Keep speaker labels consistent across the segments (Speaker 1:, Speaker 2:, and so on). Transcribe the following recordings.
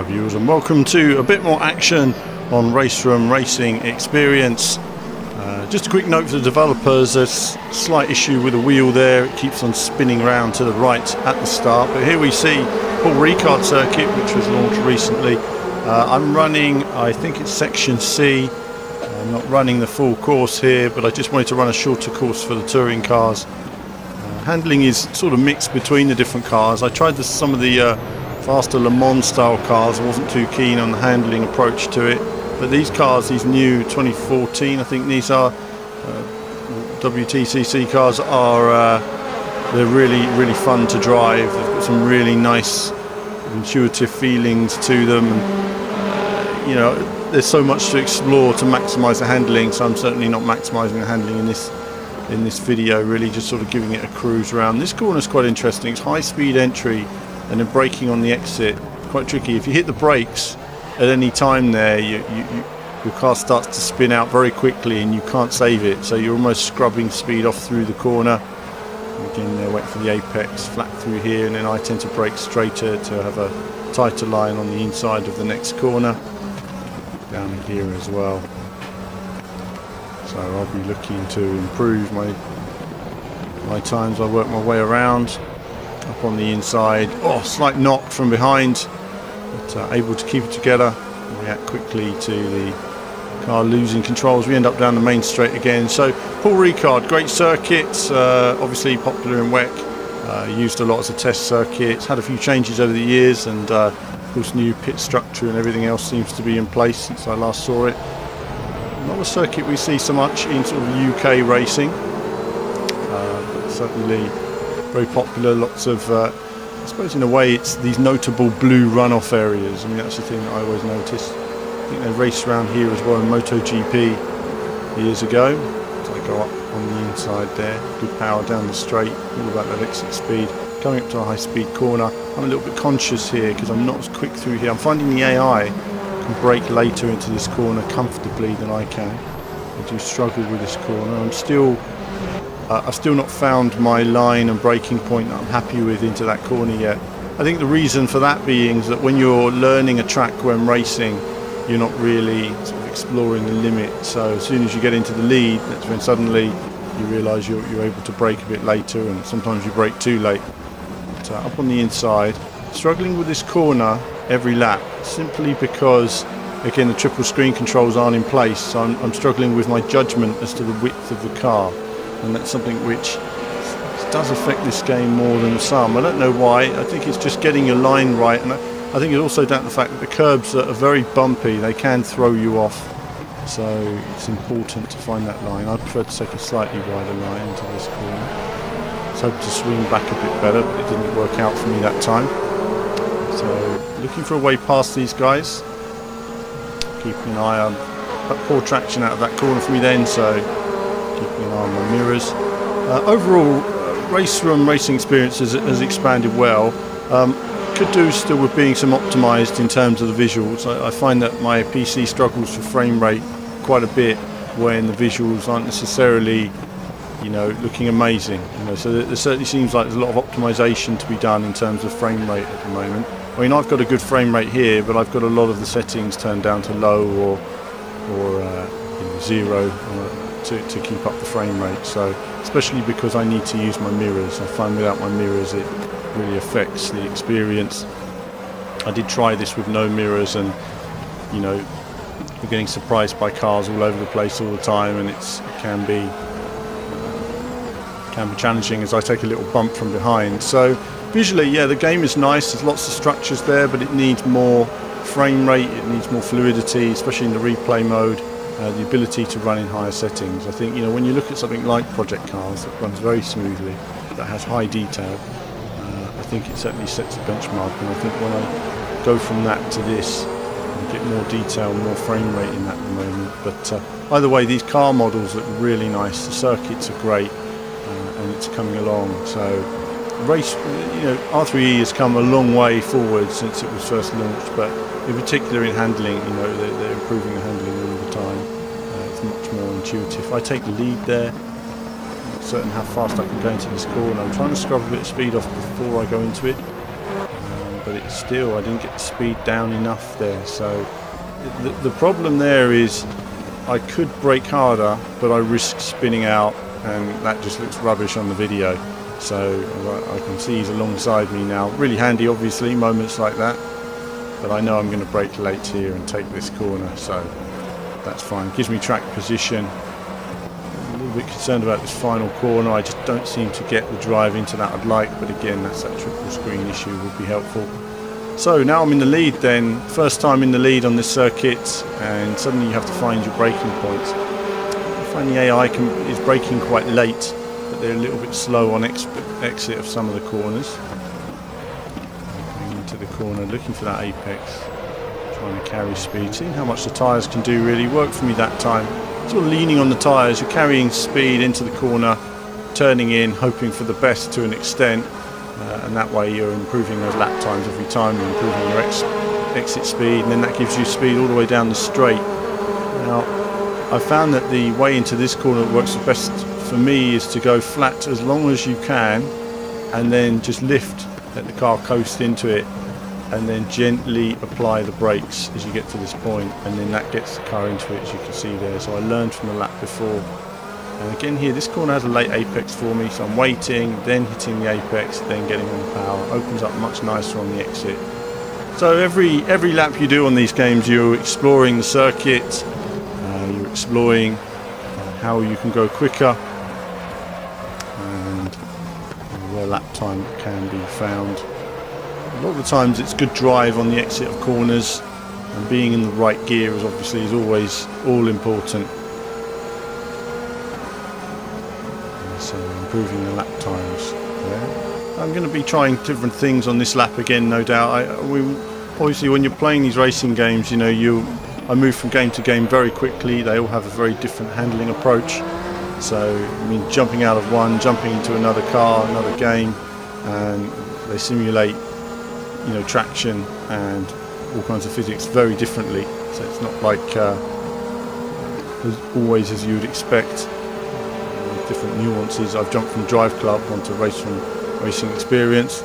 Speaker 1: Hi viewers, and welcome to a bit more action on Race Room Racing Experience. Just a quick note for the developers, there's a slight issue with the wheel there, it keeps on spinning around to the right at the start, but here we see Paul Ricard circuit, which was launched recently. I'm running, I think it's section C. I'm not running the full course here, but I just wanted to run a shorter course for the touring cars. Handling is sort of mixed between the different cars. I tried some of the faster Le Mans style cars. I wasn't too keen on the handling approach to it, but these cars, these new 2014, I think these are WTCC cars, are they're really fun to drive. They've got some really nice intuitive feelings to them, and you know, there's so much to explore to maximise the handling, so I'm certainly not maximising the handling in this video, really just sort of giving it a cruise around. This corner is quite interesting. It's high speed entry and then braking on the exit, quite tricky. If you hit the brakes at any time there, your car starts to spin out very quickly and you can't save it, so you're almost scrubbing speed off through the corner. Again, there, wait for the apex, flat through here, and then I tend to brake straighter to have a tighter line on the inside of the next corner. Down here as well. So I'll be looking to improve my times. I work my way around. Up on the inside, slight knock from behind, but able to keep it together, react quickly to the car losing control as we end up down the main straight again. So Paul Ricard, great circuit, obviously popular in WEC, used a lot as a test circuit. It's had a few changes over the years, and of course new pit structure and everything else seems to be in place since I last saw it. Not a circuit we see so much in sort of UK racing, but certainly very popular. Lots of, I suppose in a way it's these notable blue runoff areas. I mean, that's the thing that I always notice. I think they raced around here as well in MotoGP years ago. So I go up on the inside there, good power down the straight, all about that exit speed. Coming up to a high speed corner, I'm a little bit conscious here because I'm not as quick through here. I'm finding the AI can brake later into this corner comfortably than I can. I do struggle with this corner. I've still not found my line and braking point that I'm happy with into that corner yet. I think the reason for that being is that when you're learning a track when racing, you're not really sort of exploring the limit. So as soon as you get into the lead, that's when suddenly you realise you're able to brake a bit later, and sometimes you brake too late. So up on the inside, struggling with this corner every lap, simply because again the triple screen controls aren't in place. So I'm struggling with my judgment as to the width of the car. And that's something which does affect this game more than some. I don't know why. I think it's just getting your line right, and I think it's also down to the fact that the curbs are very bumpy. They can throw you off, so it's important to find that line. I prefer to take a slightly wider line into this corner. I was hoping to swing back a bit better, but it didn't work out for me that time. So looking for a way past these guys. Keeping an eye on poor traction out of that corner for me then, so keeping an eye on my mirrors. Overall, Race Room Racing Experience has expanded well. Could do still with being some optimised in terms of the visuals. I find that my PC struggles for frame rate quite a bit when the visuals aren't necessarily, you know, looking amazing. You know, so there certainly seems like there's a lot of optimisation to be done in terms of frame rate at the moment. I mean, I've got a good frame rate here, but I've got a lot of the settings turned down to low or you know, 0. To keep up the frame rate, so especially because I need to use my mirrors. I find without my mirrors it really affects the experience. I did try this with no mirrors, and you know, you're getting surprised by cars all over the place all the time, and it can be challenging as I take a little bump from behind. So visually, yeah, the game is nice. There's lots of structures there, but it needs more frame rate, it needs more fluidity, especially in the replay mode. The ability to run in higher settings. I think, you know, when you look at something like Project Cars that runs very smoothly, that has high detail, I think it certainly sets a benchmark, and I think when I go from that to this, I get more detail, more frame rate in that at the moment. But either way, these car models look really nice, the circuits are great, and it's coming along. So race, you know, R3E has come a long way forward since it was first launched, but in particular in handling, you know, they're improving the handling all the time. It's much more intuitive. I take the lead there. I'm not certain how fast I can go into this corner. I'm trying to scrub a bit of speed off before I go into it. But but it's still, I didn't get the speed down enough there. So the problem there is I could brake harder, but I risk spinning out, and that just looks rubbish on the video. So I can see he's alongside me now. Really handy, obviously, moments like that. But I know I'm going to brake late here and take this corner, so that's fine. Gives me track position. I'm a little bit concerned about this final corner. I just don't seem to get the drive into that I'd like, but again, that's that triple screen issue, would be helpful. So now I'm in the lead then. First time in the lead on this circuit, and suddenly you have to find your braking points. I find the AI is braking quite late, but they're a little bit slow on exit of some of the corners. Going into the corner, looking for that apex, trying to carry speed, seeing how much the tyres can do really. Worked for me that time. Sort of leaning on the tyres, you're carrying speed into the corner, turning in, hoping for the best to an extent, and that way you're improving those lap times every time, you're improving your exit speed, and then that gives you speed all the way down the straight. Now, I found that the way into this corner that works the best for me is to go flat as long as you can, and then just lift, let the car coast into it, and then gently apply the brakes as you get to this point, and then that gets the car into it, as you can see there. So I learned from the lap before. And again here, this corner has a late apex for me, so I'm waiting, then hitting the apex, then getting on the power. Opens up much nicer on the exit. So every lap you do on these games, you're exploring the circuit, you're exploring how you can go quicker, and where lap time can be found. A lot of the times it's good drive on the exit of corners, and being in the right gear is always all important. So improving the lap times there. I'm going to be trying different things on this lap again, no doubt. Obviously when you're playing these racing games, you know, I move from game to game very quickly. They all have a very different handling approach. So I mean, jumping out of one, jumping into another car, another game, and they simulate, you know, traction and all kinds of physics very differently. So it's not like always as you would expect. Different nuances. I've jumped from Drive Club onto Racing Experience,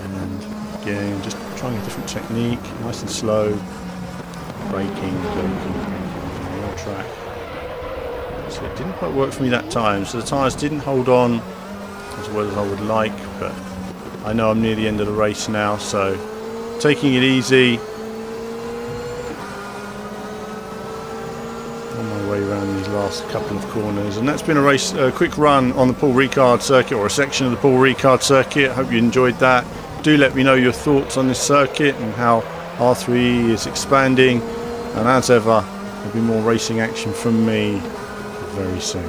Speaker 1: and again just trying a different technique, nice and slow, braking, more track. So it didn't quite work for me that time, so the tyres didn't hold on as well as I would like, but I know I'm near the end of the race now, so taking it easy. Around these last couple of corners, and that's been a quick run on the Paul Ricard circuit, or a section of the Paul Ricard circuit. Hope you enjoyed that. Do let me know your thoughts on this circuit and how R3E is expanding, and as ever there'll be more racing action from me very soon.